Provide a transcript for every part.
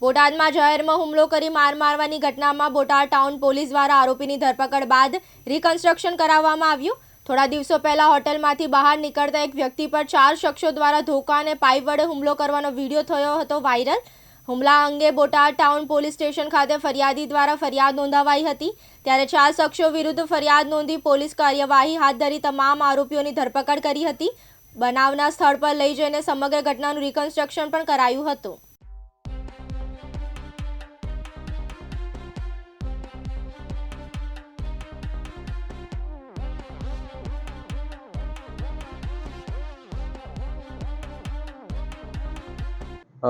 બોટાદમાં જાહેરમાં હુમલો કરી માર મારવાની ઘટનામાં બોટાદ ટાઉન પોલીસ દ્વારા આરોપીની ધરપકડ બાદ રિકન્સ્ટ્રક્શન કરાવવામાં આવ્યું। થોડા દિવસો પહેલા હોટલમાંથી બહાર નીકળતા એક વ્યક્તિ પર 4 શખ્સો દ્વારા ધોકા અને પાઇપ વડે હુમલો કરવાનો વિડીયો થયો હતો વાયરલ। હુમલા અંગે બોટાદ ટાઉન પોલીસ સ્ટેશન ખાતે ફરિયાદી દ્વારા ફરિયાદ નોંધાવાઈ હતી। ત્યારે 4 શખ્સો વિરુદ્ધ ફરિયાદ નોંધી પોલીસ કાર્યવાહી હાથ ધરી તમામ આરોપીઓની ધરપકડ કરી હતી। બનાવના સ્થળ પર લઈ જઈને સમગ્ર ઘટનાનું રિકન્સ્ટ્રક્શન પણ કરાયું હતું।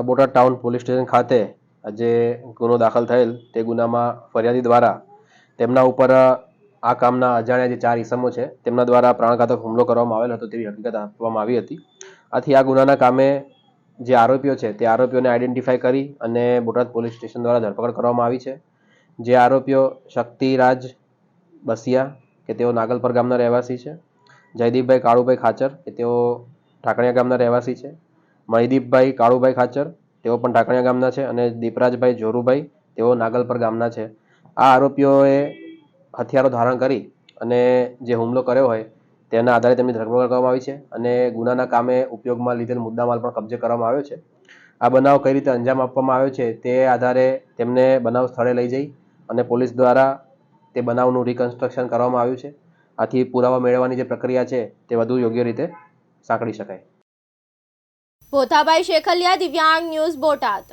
બોટાદ ટાઉન પોલીસ સ્ટેશન ખાતે જે ગુનો દાખલ થયેલ તે ગુનામાં ફરિયાદી દ્વારા તેમના ઉપર આ કામના અજાણ્યા જે 4 ઈસમો છે તેમના દ્વારા પ્રાણઘાતક હુમલો કરવામાં આવેલ હતો તેવી હકીકત આપવામાં આવી હતી। આથી આ ગુનાના કામે જે આરોપીઓ છે તે આરોપીઓને આઈડેન્ટિફાઈ કરી અને બોટાદ પોલીસ સ્ટેશન દ્વારા ધરપકડ કરવામાં આવી છે। જે આરોપીઓ શક્તિરાજ બસિયા કે તેઓ નાગલપર ગામના રહેવાસી છે, જયદીપભાઈ કાળુભાઈ ખાચર કે તેઓ ઠાકણિયા ગામના રહેવાસી છે, મહિદીપભાઈ કાળુભાઈ ખાચર તેઓ પણ ઠાકણિયા ગામના છે અને દીપરાજભાઈ જોરુભાઈ તેઓ નાગલપર ગામના છે। આ આરોપીઓએ હથિયારો ધારણ કરી અને જે હુમલો કર્યો હોય તેના આધારે તેમની ધરપકડ કરવામાં આવી છે અને ગુનાના કામે ઉપયોગમાં લીધેલ મુદ્દામાલ પણ કબજે કરવામાં આવ્યો છે। આ બનાવ કઈ રીતે અંજામ આપવામાં આવ્યો છે તે આધારે તેમને બનાવ સ્થળે લઈ જઈ અને પોલીસ દ્વારા તે બનાવનું રિકન્સ્ટ્રક્શન કરવામાં આવ્યું છે। આથી પુરાવા મેળવવાની જે પ્રક્રિયા છે તે વધુ યોગ્ય રીતે સાંકળી શકાય। પોથાભાઈ શેખલિયા, દિવ્યાંગ ન્યૂઝ, બોટાદ।